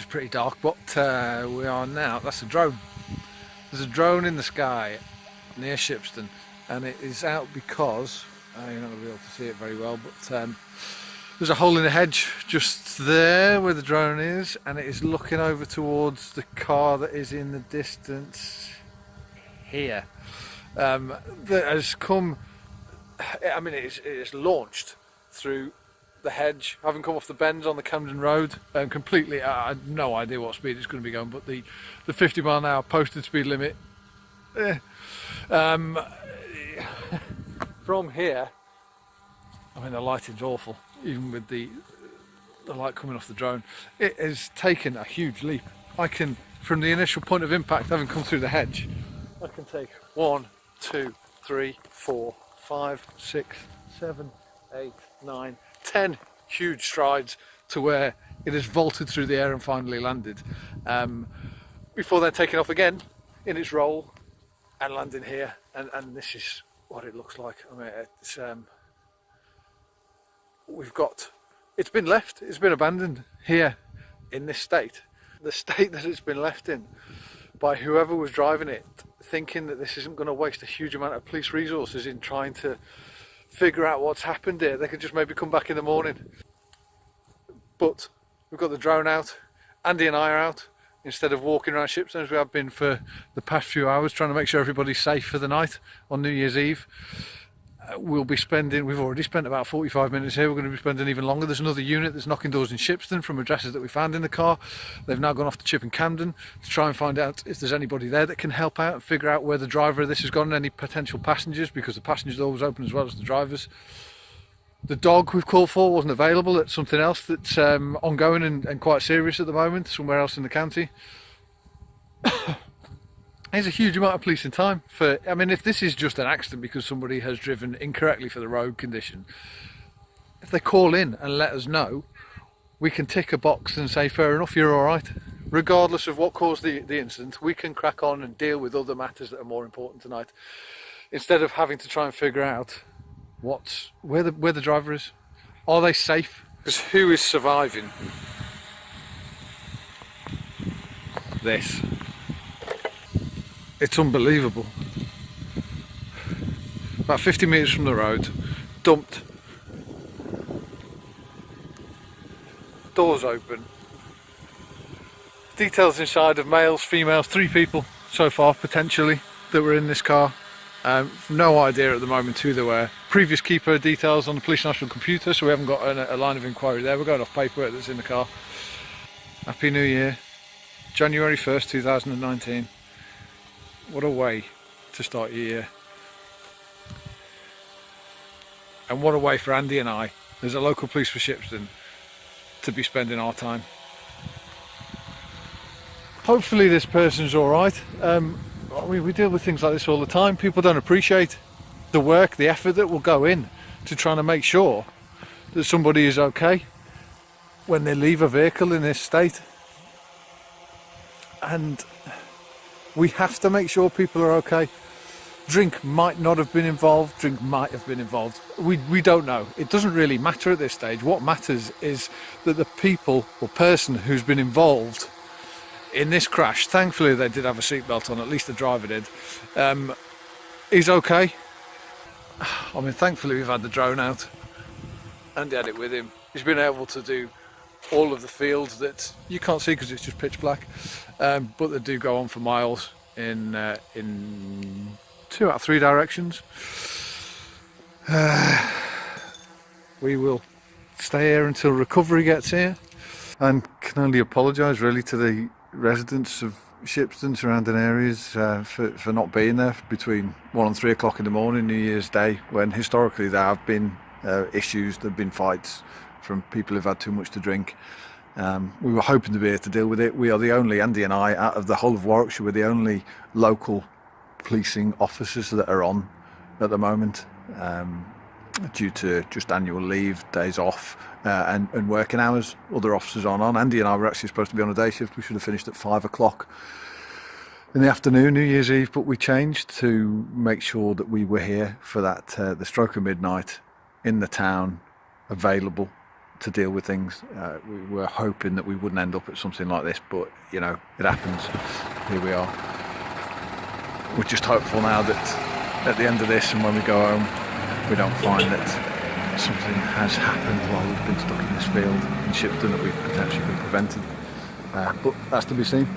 is pretty dark, but we are now. That's a drone. There's a drone in the sky near Shipston, and it is out because you're not going to be able to see it very well, but there's a hole in the hedge just there where the drone is, and it is looking over towards the car that is in the distance here. That has come. I mean, it is launched through the hedge, having come off the bends on the Camden Road, completely. I had no idea what speed it's going to be going, but the 50 mile an hour posted speed limit. From here, I mean, the lighting's awful, even with the light coming off the drone. It has taken a huge leap. I can, from the initial point of impact, having come through the hedge, I can take 1, 2, 3, 4, 5, 6, 7, 8, 9, 10 huge strides to where it has vaulted through the air and finally landed, before then taking off again in its roll and landing here, and this is what it looks like. I mean, it's, it's been left, it's been abandoned here in this state, the state that it's been left in by whoever was driving it, thinking that this isn't going to waste a huge amount of police resources in trying to figure out what's happened here. They could just maybe come back in the morning. But we've got the drone out, Andy and I are out, instead of walking around Shipston as we have been for the past few hours, trying to make sure everybody's safe for the night on New Year's Eve. We'll be spending, we've already spent about 45 minutes here, we're going to be spending even longer. There's another unit that's knocking doors in Shipston from addresses that we found in the car. They've now gone off to Chip and Camden to try and find out if there's anybody there that can help out and figure out where the driver of this has gone and any potential passengers, because the passengers are always open as well as the drivers. The dog we've called for wasn't available. It's something else that's ongoing and quite serious at the moment, somewhere else in the county. There's a huge amount of policing time for, I mean, if this is just an accident because somebody has driven incorrectly for the road condition, if they call in and let us know, we can tick a box and say, fair enough, you're all right. Regardless of what caused the incident, we can crack on and deal with other matters that are more important tonight, instead of having to try and figure out where the driver is. Are they safe? Because who is surviving this? It's unbelievable. About 50 metres from the road, dumped, doors open, details inside of males, females, 3 people so far potentially that were in this car. No idea at the moment who they were. Previous keeper details on the Police National computer, so we haven't got a line of inquiry there. We're going off paperwork that's in the car. Happy New Year, January 1st 2019. What a way to start your year. And what a way for Andy and I, as a local police for Shipston, to be spending our time. Hopefully this person's alright. We deal with things like this all the time. People don't appreciate the work, the effort that will go in to trying to make sure that somebody is okay when they leave a vehicle in this state. And we have to make sure people are okay. Drink might not have been involved, drink might have been involved. We don't know. It doesn't really matter at this stage. What matters is that the people or person who's been involved in this crash, thankfully they did have a seatbelt on, at least the driver did, is okay. I mean, thankfully we've had the drone out. Andy had it with him. He's been able to do all of the fields that you can't see because it's just pitch black, but they do go on for miles in 2 out of 3 directions. We will stay here until recovery gets here, and can only apologise really to the residents of Shipston, surrounding areas, for not being there between 1 and 3 o'clock in the morning New Year's Day, when historically there have been issues, there have been fights from people who've had too much to drink. We were hoping to be here to deal with it. We are the only, Andy and I, out of the whole of Warwickshire, we're the only local policing officers that are on at the moment, due to just annual leave, days off, and working hours. Other officers aren't on. Andy and I were actually supposed to be on a day shift. We should have finished at 5 o'clock in the afternoon, New Year's Eve, but we changed to make sure that we were here for that, the stroke of midnight, in the town, available to deal with things. We were hoping that we wouldn't end up at something like this, but you know, it happens. Here we are. We're just hopeful now that at the end of this and when we go home, we don't find that something has happened while we've been stuck in this field in Shipston that we've potentially been prevented. But that's to be seen.